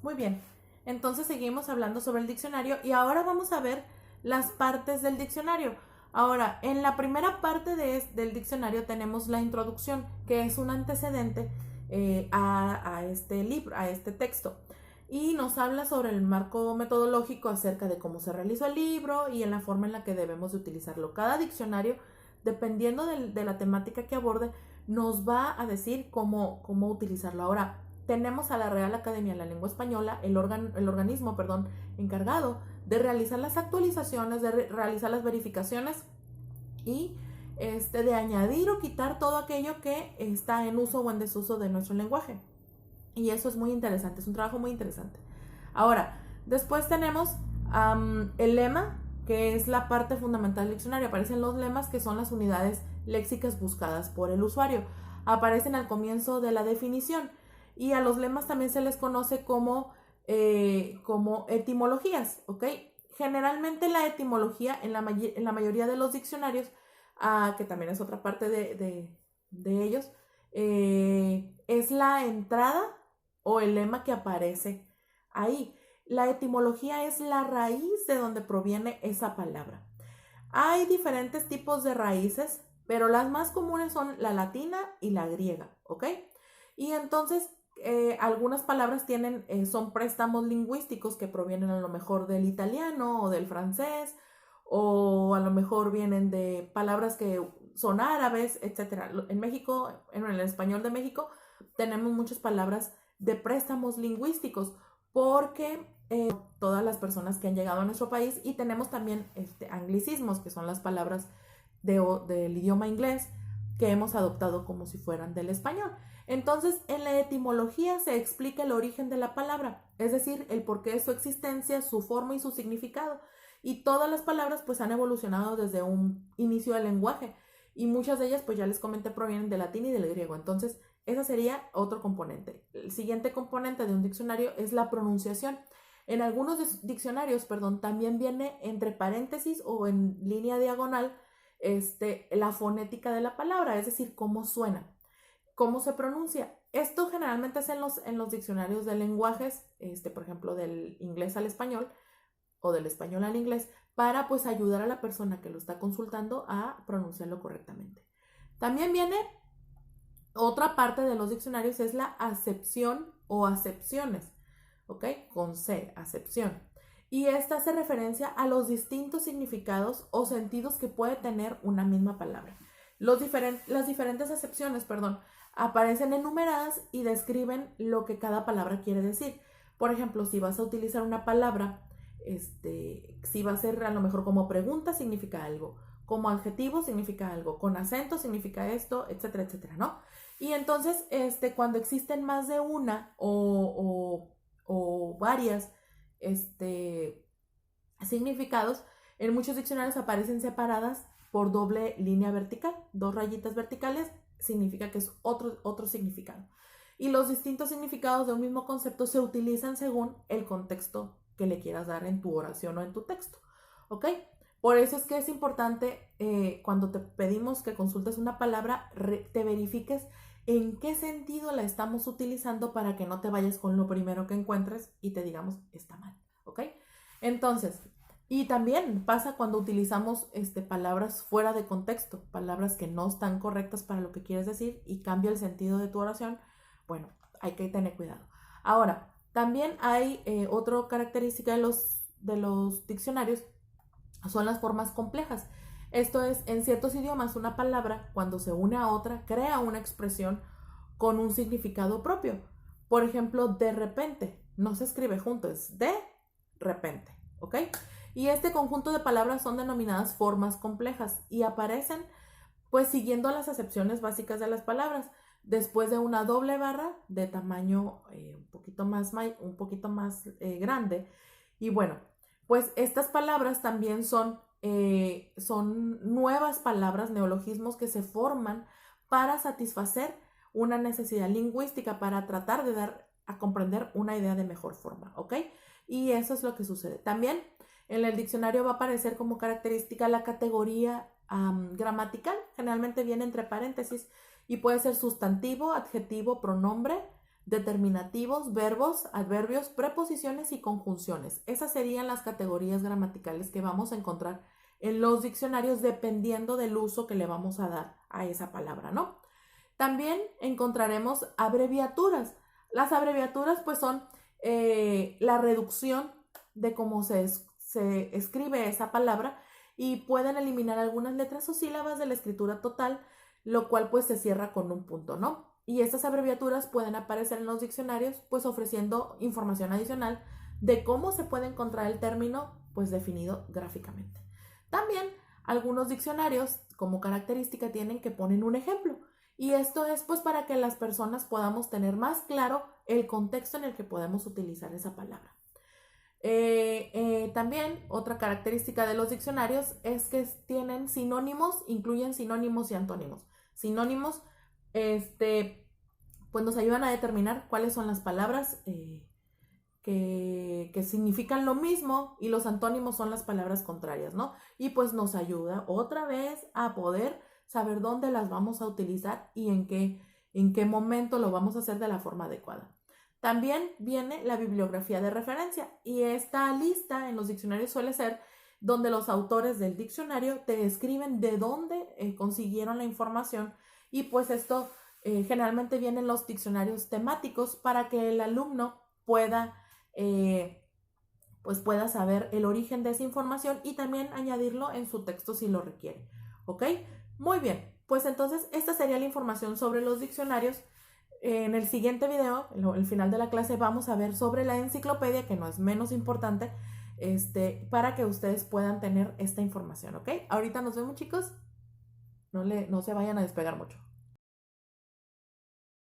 Muy bien. Entonces seguimos hablando sobre el diccionario y ahora vamos a ver las partes del diccionario. Ahora, en la primera parte del diccionario tenemos la introducción, que es un antecedente a este libro, a este texto. Y nos habla sobre el marco metodológico acerca de cómo se realizó el libro y en la forma en la que debemos de utilizarlo. Cada diccionario, dependiendo de la temática que aborde, nos va a decir cómo utilizarlo. Ahora, tenemos a la Real Academia de la Lengua Española, el organismo, encargado de realizar las actualizaciones, de realizar las verificaciones y de añadir o quitar todo aquello que está en uso o en desuso de nuestro lenguaje. Y eso es muy interesante, es un trabajo muy interesante. Ahora, después tenemos el lema, que es la parte fundamental del diccionario. Aparecen los lemas, que son las unidades léxicas buscadas por el usuario. Aparecen al comienzo de la definición. Y a los lemas también se les conoce como etimologías, ¿ok? Generalmente la etimología en la mayoría de los diccionarios, que también es otra parte de ellos, es la entrada o el lema que aparece ahí. La etimología es la raíz de donde proviene esa palabra. Hay diferentes tipos de raíces, pero las más comunes son la latina y la griega, ¿ok? Y entonces algunas palabras son préstamos lingüísticos que provienen a lo mejor del italiano o del francés, o a lo mejor vienen de palabras que son árabes, etc. En México, en el español de México, tenemos muchas palabras de préstamos lingüísticos porque todas las personas que han llegado a nuestro país, y tenemos también anglicismos, que son las palabras del idioma inglés que hemos adoptado como si fueran del español. Entonces, en la etimología se explica el origen de la palabra, es decir, el porqué de su existencia, su forma y su significado. Y todas las palabras pues han evolucionado desde un inicio del lenguaje, y muchas de ellas, pues ya les comenté, provienen del latín y del griego. Entonces, ese sería otro componente. El siguiente componente de un diccionario es la pronunciación. En algunos diccionarios, también viene entre paréntesis o en línea diagonal la fonética de la palabra, es decir, cómo suena, cómo se pronuncia. Esto generalmente es en los diccionarios de lenguajes, por ejemplo, del inglés al español o del español al inglés, para pues ayudar a la persona que lo está consultando a pronunciarlo correctamente. También viene otra parte de los diccionarios, es la acepción o acepciones, ¿ok? Con C, acepción. Y esta hace referencia a los distintos significados o sentidos que puede tener una misma palabra. Las diferentes acepciones, aparecen enumeradas y describen lo que cada palabra quiere decir. Por ejemplo, si vas a utilizar una palabra, si va a ser a lo mejor como pregunta, significa algo, como adjetivo significa algo, con acento significa esto, etcétera, etcétera, ¿no? Y entonces, cuando existen más de una o varias significados, en muchos diccionarios aparecen separadas por doble línea vertical, dos rayitas verticales, significa que es otro significado. Y los distintos significados de un mismo concepto se utilizan según el contexto que le quieras dar en tu oración o en tu texto, ¿ok? Por eso es que es importante, cuando te pedimos que consultes una palabra, te verifiques en qué sentido la estamos utilizando, para que no te vayas con lo primero que encuentres y te digamos está mal, ¿ok? Entonces, y también pasa cuando utilizamos palabras fuera de contexto, palabras que no están correctas para lo que quieres decir y cambia el sentido de tu oración. Bueno, hay que tener cuidado. Ahora, también hay otra característica de los diccionarios, son las formas complejas. Esto es, en ciertos idiomas, una palabra, cuando se une a otra, crea una expresión con un significado propio. Por ejemplo, de repente, no se escribe junto, es de repente, ¿ok? Y este conjunto de palabras son denominadas formas complejas y aparecen pues siguiendo las acepciones básicas de las palabras, después de una doble barra de tamaño un poquito más grande. Y bueno, pues estas palabras también son nuevas palabras, neologismos que se forman para satisfacer una necesidad lingüística, para tratar de dar a comprender una idea de mejor forma, ¿ok? Y eso es lo que sucede. También en el diccionario va a aparecer como característica la categoría gramatical, generalmente viene entre paréntesis y puede ser sustantivo, adjetivo, pronombre, determinativos, verbos, adverbios, preposiciones y conjunciones. Esas serían las categorías gramaticales que vamos a encontrar en los diccionarios dependiendo del uso que le vamos a dar a esa palabra, ¿no? También encontraremos abreviaturas. Las abreviaturas pues son la reducción de cómo se escribe esa palabra y pueden eliminar algunas letras o sílabas de la escritura total, lo cual pues se cierra con un punto, ¿no? Y estas abreviaturas pueden aparecer en los diccionarios pues ofreciendo información adicional de cómo se puede encontrar el término pues definido gráficamente. También algunos diccionarios como característica tienen que poner un ejemplo. Y esto es pues para que las personas podamos tener más claro el contexto en el que podemos utilizar esa palabra. También otra característica de los diccionarios es que tienen sinónimos, incluyen sinónimos y antónimos. Sinónimos, pues nos ayudan a determinar cuáles son las palabras que significan lo mismo y los antónimos son las palabras contrarias, ¿no? Y pues nos ayuda otra vez a poder saber dónde las vamos a utilizar y en qué momento lo vamos a hacer de la forma adecuada. También viene la bibliografía de referencia y esta lista en los diccionarios suele ser donde los autores del diccionario te escriben de dónde consiguieron la información y pues esto generalmente viene en los diccionarios temáticos para que el alumno pueda saber el origen de esa información y también añadirlo en su texto si lo requiere, ¿ok? Muy bien, pues entonces esta sería la información sobre los diccionarios. En el siguiente video, el final de la clase, vamos a ver sobre la enciclopedia, que no es menos importante, para que ustedes puedan tener esta información, ¿ok? Ahorita nos vemos, chicos. No se vayan a despegar mucho.